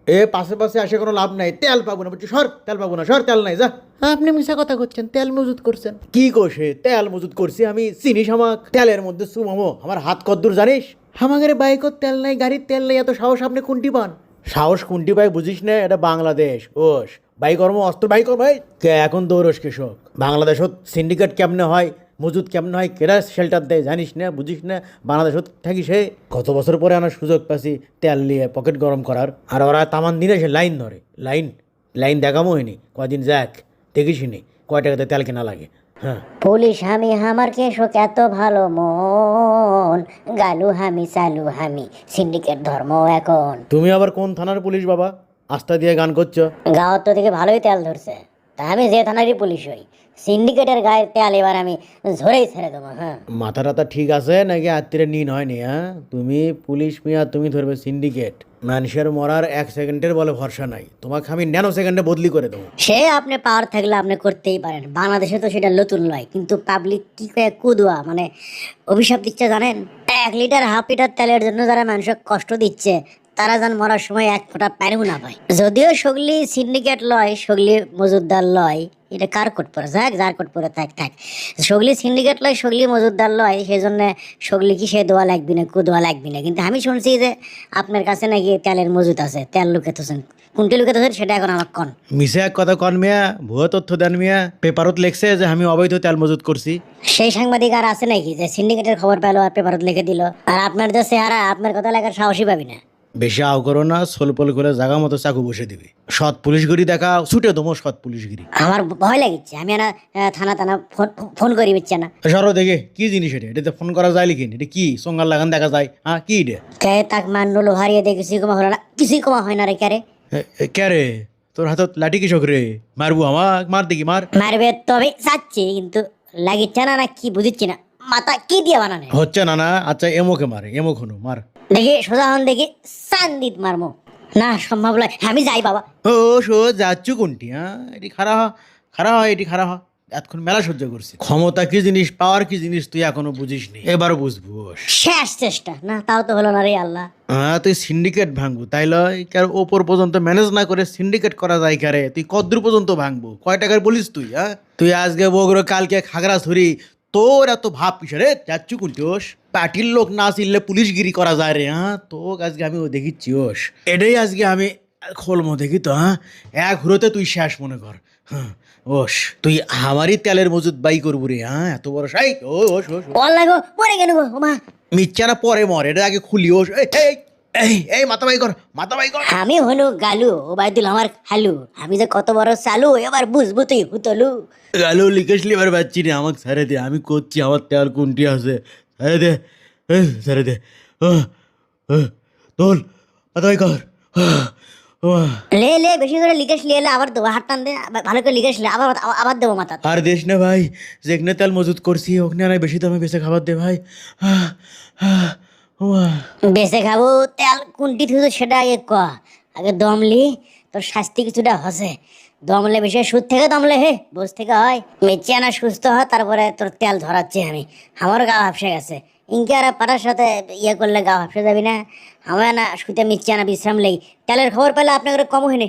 এ পাশে পাশে আসে কোনো লাভ নাই, তেল পাবো না বলছি, সর তেল পাবো না, সর তেল নাই যা। আপনি মিশা কথা করছেন, তেল মজুত করছেন। কি কোষে তেল মজুত করছি আমি, চিনিস আমাক? তেলের মধ্যে সুমামো আমার হাত কদ্দুর জানিস? আমাদের বাইকত তেল নাই, গাড়ির তেল নাই, এত সাহস আপনি কোনটি পান? সাহস কুন্টি পাই বুঝিস না? এটা বাংলাদেশ ওস, বাই কর্ম অস্ত্র বাই কর ভাই কে এখন দৌড়স কৃষক। বাংলাদেশত সিন্ডিকেট কেমনে হয়, মজুদ কেমনে হয়, কেরা শেল্টার দেয় জানিস না, বুঝিস না? বাংলাদেশত থাকিস হে, কত বছর পরে আনার সুযোগ পাচ্ছি তেল নিয়ে পকেট গরম করার, আর ওরা তামান দিনে সে লাইন ধরে। লাইন লাইন দেখামো হয়নি কয়দিন যাক, দেখিসনি কয় টাকাতে তেল কেনা লাগে। হ্যাঁ, পুলিশ হামি হামার কেশক এত ভালো মন, গালু হামি চালু হামি সিন্ডিকেট ধর্ম এখন। তুমি আবার কোন থানার পুলিশ বাবা, আস্থা দিয়ে গান করছো? গাঁৱত তো থেকে ভালোই তেল ধরছে, তা আমি যে থানারই পুলিশ হই, সিন্ডিকেটের গায়ে তেল এবার আমি ঝরেই ছেড়ে দেবো। হ্যাঁ, মাথা টাথা ঠিক আছে নাকি আত্মীয় নিন হয়নি? হ্যাঁ, তুমি পুলিশ মিয়া, তুমি ধরবে সিন্ডিকেট। মানুষের মরার 1 সেকেন্ডের বলে ভরসা নাই, তোমাকে আমি ন্যানো সেকেন্ডে বদলি করে দেবো। সে আপনি পাওয়ার থাকলে আপনি করতেই পারেন, বাংলাদেশে তো সেটা নতুন নয়, কিন্তু পাবলিক কি করে কুদুয়া মানে অভিশাপ দিচ্ছে জানেন? 1 লিটার 1/2 লিটার তেলের জন্য যারা মানুষকে কষ্ট দিচ্ছে, তারা যেন মরার সময় এক ফোঁটা পানিও না পায়। যদিও সগলি সিন্ডিকেট লয়, সগলি মজুদদার লয়, এটা কার কোট পরে যাক, যার কোট পরে থাক থাক, সগলি সিন্ডিকেট লয়, সগলি মজুদদার লয়, সেই জন্য সগলি কি সে দোয়া লাগবি না, কুদোয়া লাগবি না। কিন্তু আমি শুনছি যে আপনার কাছে নাকি তেলের মজুদ আছে, তেল লুকে থোছেন, কোনটি লুকে থোছেন সেটা এখন আমার কন। মিশে এক কথা কন মিয়া, ভুয়া তথ্য দেন মিয়া, পেপারত লেখছে যে আমি অবৈধ তেল মজুত করছি। সেই সাংবাদিক আর আছে নাকি যে সিন্ডিকেটের খবর পেলো আর পেপারত লিখে দিল? আর আপনার যে চেহারা, আপনার কথা লেখার সাহসই পাবি না। বেশি আও করো না, সোলপল করে জাগা মতো চাকু বসে দিবি। সৎ পুলিশগিরি দেখা ছুটে দমো, সৎ পুলিশগিরি। আমার ভয় লাগিচ্ছে, আমি না থানা টানা ফোন করি বিচ্ছে না। সরো দেখে কি জিনিস এটা, এটাতে ফোন করা যায় লিখিন? এটা কি সঙ্গাল লাগান দেখা যায়? হ্যাঁ কি এটা? কে তাক মানলো হারিয়ে দিয়ে কিছুই কমা হলো না, কিছুই কমা হয় না রে। কে রে কে রে, তোর হাতত লাঠি কৃষক রে, মারবো আমাক? মার দেখি মার। মারবে তবে চাচ্ছি, কিন্তু লাগিচ্ছে না, না কি বুঝিচ্ছি না, মাথা কি দিয়ে বানানে হচ্ছে না না, আচ্ছা এমোকে মারে, এমো হনু মার। দেখি সোজা হন, দেখি চান্দিত মারমো না, সম্ভব নয়, আমি যাই বাবা। ও শো যাচ্ছু কোনটি? হ্যাঁ, এটি খারাপ খারাপ হয়, এটি খারাপ হয়, এতক্ষণ মেলা সহ্য করছি। ক্ষমতা কি জিনিস, পাওয়ার কি জিনিস তুই এখনো বুঝিসনি, এবারও বুঝবো। শেষ চেষ্টা না, তাও তো হলো না রে আল্লাহ। হ্যাঁ, তুই সিন্ডিকেট ভাঙবো তাই লয়, কার ওপর পর্যন্ত ম্যানেজ না করে সিন্ডিকেট করা যায় কারে? তুই কদ্দূর পর্যন্ত ভাঙবো, কয় টাকার বলিস তুই? হ্যাঁ, তুই আজকে বগরো কালকে খাগড়া ছড়ি, তোর এত ভাব কিসে রে? যাচ্ছু কোনটিস? পার্টির লোক না চিনলে পুলিশগিরি করা যায় রে? হ্যাঁ, তোকে আজকে আমি দেখিচ্ছি ওস, এটাই আজকে আমি খোলমো দেখি তো। হ্যাঁ, এক হুড়োতে তুই শেষ মনে কর। হ্যাঁ ওস, তুই আমারই তেলের মজুদ বাই করবো রে? হ্যাঁ, এত বড় সাই ওস ওস ওস। বল লাগো পরে কেন গো মা? মিচ্ছানা পরে মর, এটা আগে খুলি ওস। এই এই এই এই মাথা বাই কর, মাথা বাই কর। আমি হলো গালু, ও বাইদুল আমার খালু, আমি যে কত বড় চালু এবার বুঝবো তুই হুতলু। গালো লিখেসলি এবার পাচ্ছি না, আমাকে ছেড়ে দে, আমি করছি, আমার তেল কোনটি আছে, ছেড়ে দে, ছেড়ে দে। তোল মাথা বাই কর। লে লে বেশি করে লিখেস লিয়ে এলে আবার দেবো, হাত টান দে, ভালো করে লিখেস লে, আবার আবার দেবো মাথা। আর দেশ না ভাই, যেখানে তেল মজুত করছি ওখানে আর বেশি দামে বেশি খাবার দে ভাই। বেঁচে খাবো তেল কোনটি থুতো সেটা আগে ক, আগে দমলি, তোর শাস্তি কিছুটা হসে। দমলে বেশি, সুদ থেকে দমলে হে বস থেকে হয়, মেচে আনা সুস্থ হয়, তারপরে তোর তেল ধরাচ্ছি আমি। আমারও গা ভাবসে গেছে, ইনকে আর পাটার সাথে ইয়ে করলে গা ভাবসে যাবি না? আমার না শুতে মিচ্ছে আনা বিশ্রাম লেই, তেলের খবর পেলে আপনার কম হয়নি।